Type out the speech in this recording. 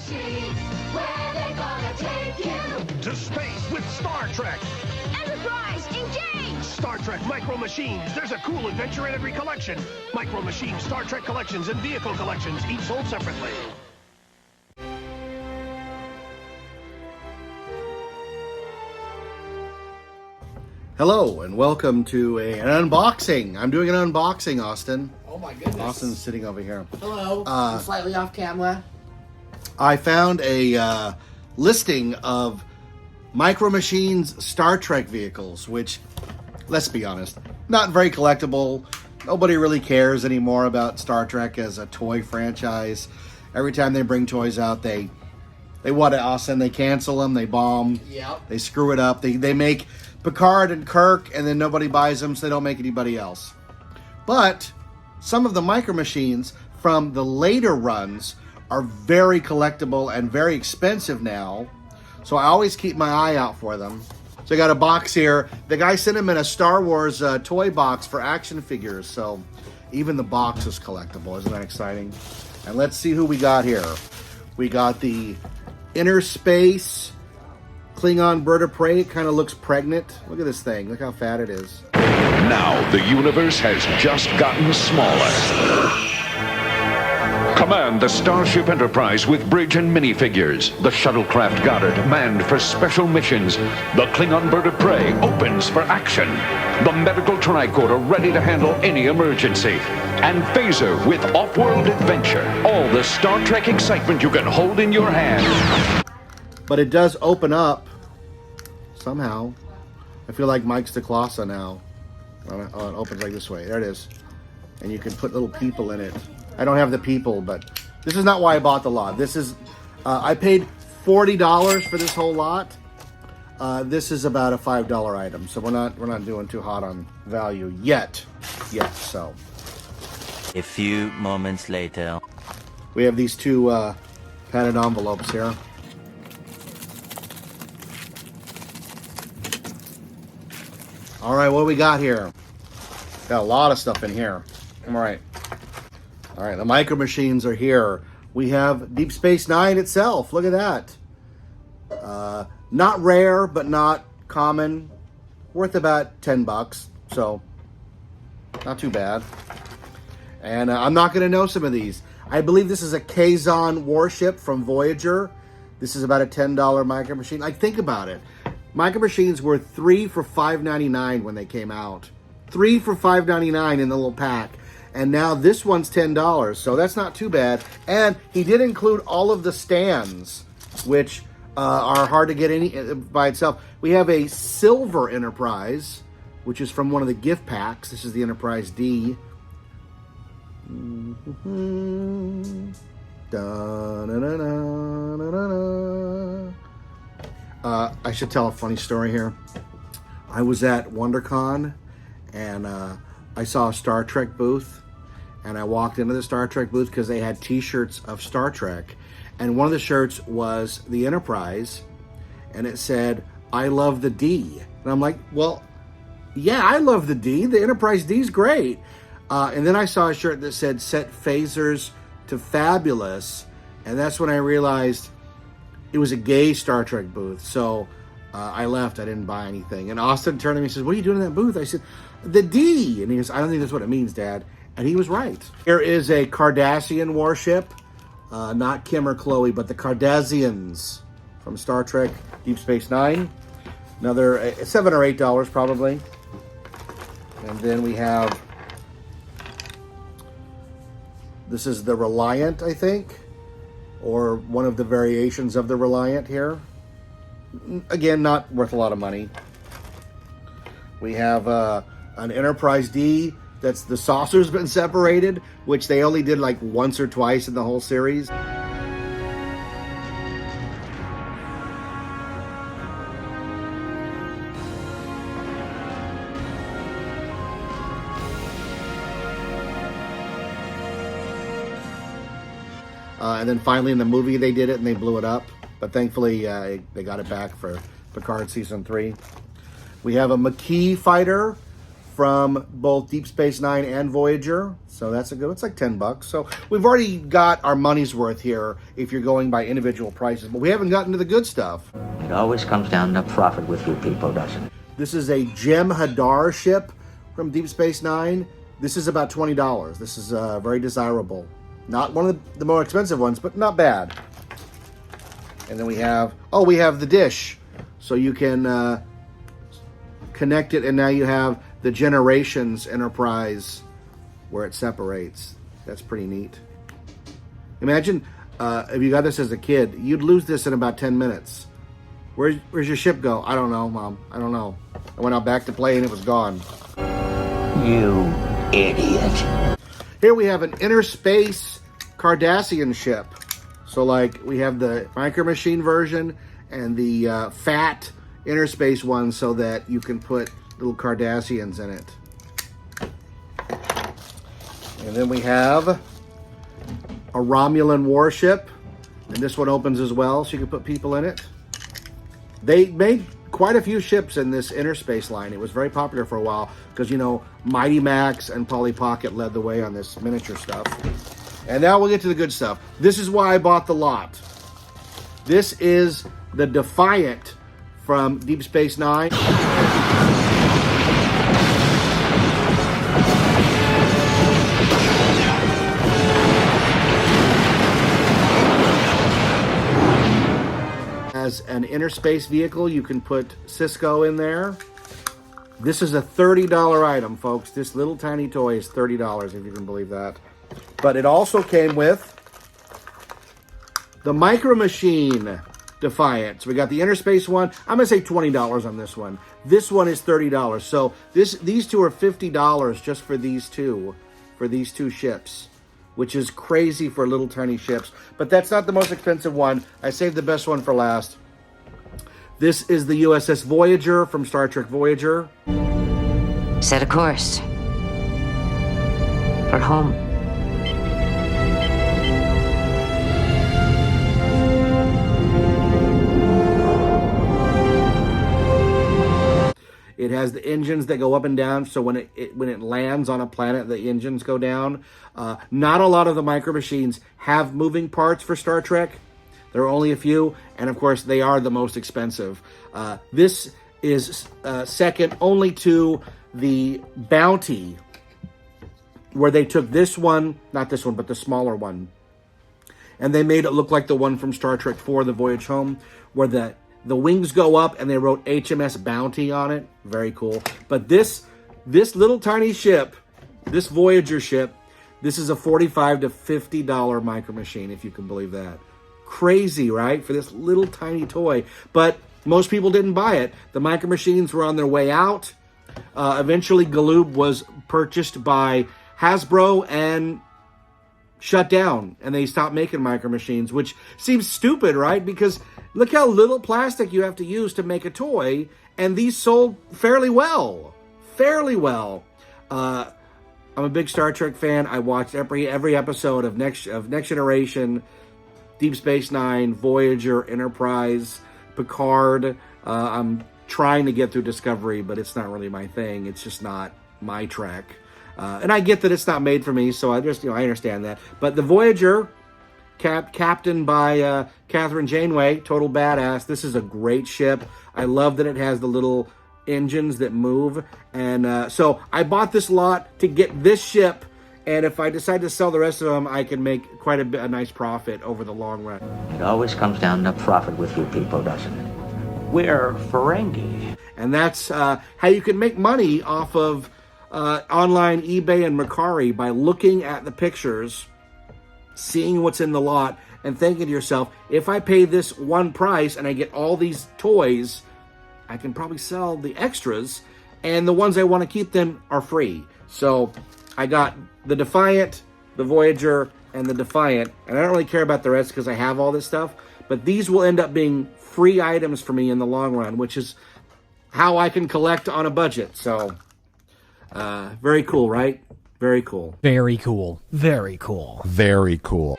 Machines, where they gonna take you? To space with Star Trek. Enterprise, engage! Star Trek Micro Machines. There's a cool adventure in every collection. Micro Machines, Star Trek collections, and vehicle collections, each sold separately. Hello and welcome to an unboxing. I'm doing an unboxing, Austin. Oh my goodness. Austin's sitting over here. Hello. I'm slightly off camera. I found a listing of Micro Machines Star Trek vehicles, which, let's be honest, not very collectible. Nobody really cares anymore about Star Trek as a toy franchise. Every time they bring toys out, they what, Austin? They cancel them, they bomb, Yep. they screw it up. They make Picard and Kirk, and then nobody buys them, so they don't make anybody else. But some of the Micro Machines from the later runs are very collectible and very expensive now. So I always keep my eye out for them. So I got a box here. The guy sent him in a Star Wars toy box for action figures. So even the box is collectible. Isn't that exciting? And let's see who we got here. We got the Inner Space Klingon bird of prey. It kind of looks pregnant. Look at this thing. Look how fat it is. Now the universe has just gotten smaller. Command the Starship Enterprise with bridge and minifigures. The shuttlecraft Goddard manned for special missions. The Klingon bird of prey opens for action. The medical tricorder ready to handle any emergency. And Phaser with off-world adventure. All the Star Trek excitement you can hold in your hand. But it does open up somehow. I feel like Mike's DeClassa now. Oh, it opens like this way. There it is. And you can put little people in it. I don't have the people, but this is not why I bought the lot. This is, I paid $40 for this whole lot. This is about a $5 item, so we're not doing too hot on value yet. So A few moments later. we have these two padded envelopes here. All right, what do we got here? Got a lot of stuff in here. All right, the Micro Machines are here. We have Deep Space Nine itself. Look at that. Not rare, but not common. Worth about $10, so not too bad. And I'm not going to know some of these. I believe this is a Kazon warship from Voyager. This is about a $10 Micro Machine. Like, think about it. Micro Machines were 3 for $5.99 when they came out. 3 for $5.99 in the little pack. And now this one's $10, so that's not too bad. And he did include all of the stands, which are hard to get any by itself. We have a silver Enterprise, which is from one of the gift packs. This is the Enterprise D. I should tell a funny story here. I was at WonderCon, and I saw a Star Trek booth, and I walked into the Star Trek booth because they had t-shirts of Star Trek, and one of the shirts was the Enterprise, and it said, "I love the D." And I'm like, well, yeah, I love the D. The Enterprise D is great. And then I saw a shirt that said, "Set phasers to fabulous," and that's when I realized it was a gay Star Trek booth. So I left. I didn't buy anything. And Austin turned to me and says, "What are you doing in that booth?" I said, "The D." And he goes, "I don't think that's what it means, Dad." And he was right. Here is a Cardassian warship. Not Kim or Chloe, but the Cardassians from Star Trek Deep Space Nine. Another $7 or $8 probably. And then we have, this is the Reliant, I think, or one of the variations of the Reliant here. Again, not worth a lot of money. We have an Enterprise D. That's the saucer's been separated, which they only did like once or twice in the whole series. And then finally in the movie they did it and they blew it up. But thankfully they got it back for Picard Season 3. We have a Maquis fighter from both Deep Space Nine and Voyager. So that's a good, it's like $10. So we've already got our money's worth here if you're going by individual prices, but we haven't gotten to the good stuff. It always comes down to profit with you people, doesn't it? This is a Gem Hadar ship from Deep Space Nine. This is about $20. This is very desirable. Not one of the more expensive ones, but not bad. And then we have the dish. So you can connect it, and now you have the Generations Enterprise where it separates. That's pretty neat. Imagine if you got this as a kid, you'd lose this in about 10 minutes. Where's your ship go? I don't know, Mom. I don't know. I went out back to play and it was gone. You idiot. Here we have an inner space Cardassian ship. So like we have the Micro Machine version and the fat inner space one so that you can put little Cardassians in it. And then we have a Romulan warship. And this one opens as well, so you can put people in it. They made quite a few ships in this inner space line. It was very popular for a while because, you know, Mighty Max and Polly Pocket led the way on this miniature stuff. And now we'll get to the good stuff. This is why I bought the lot. This is the Defiant from Deep Space Nine. As an inner space vehicle, you can put Cisco in there. This is a $30 item, folks. This little tiny toy is $30, if you can believe that. But it also came with the Micro Machine Defiant. So we got the inner space one. I'm going to say $20 on this one. This one is $30. So these two are $50 just for these two ships, which is crazy for little tiny ships. But that's not the most expensive one. I saved the best one for last. This is the USS Voyager from Star Trek Voyager. Set a course for home. It has the engines that go up and down, so when it lands on a planet, the engines go down. Not a lot of the Micro Machines have moving parts for Star Trek. There are only a few, and of course, they are the most expensive. This is second only to the Bounty, where they took this one, not this one, but the smaller one, and they made it look like the one from Star Trek IV, The Voyage Home, where the wings go up and they wrote HMS Bounty on it. Very cool. But this little tiny ship, this Voyager ship, this is a $45 to $50 Micro Machine, if you can believe that. Crazy, right? For this little tiny toy. But most people didn't buy it. The Micro Machines were on their way out. Eventually, Galoob was purchased by Hasbro and shut down, and they stopped making Micro Machines, which seems stupid, right? Because look how little plastic you have to use to make a toy, and these sold fairly well. Fairly well. I'm a big Star Trek fan. I watched every episode of Next Generation, Deep Space Nine, Voyager, Enterprise, Picard. I'm trying to get through Discovery, but it's not really my thing. It's just not my Trek. And I get that it's not made for me, so I understand that. But the Voyager, captained by Catherine Janeway, total badass. This is a great ship. I love that it has the little engines that move. And so I bought this lot to get this ship. And if I decide to sell the rest of them, I can make quite a nice profit over the long run. It always comes down to profit with you people, doesn't it? We're Ferengi. And that's how you can make money off of online eBay and Mercari, by looking at the pictures, seeing what's in the lot, and thinking to yourself, if I pay this one price and I get all these toys, I can probably sell the extras, and the ones I want to keep them are free. So I got the Defiant, the Voyager, and the Defiant, and I don't really care about the rest because I have all this stuff, but these will end up being free items for me in the long run, which is how I can collect on a budget. So very cool, right? Very cool. Very cool. Very cool. Very cool.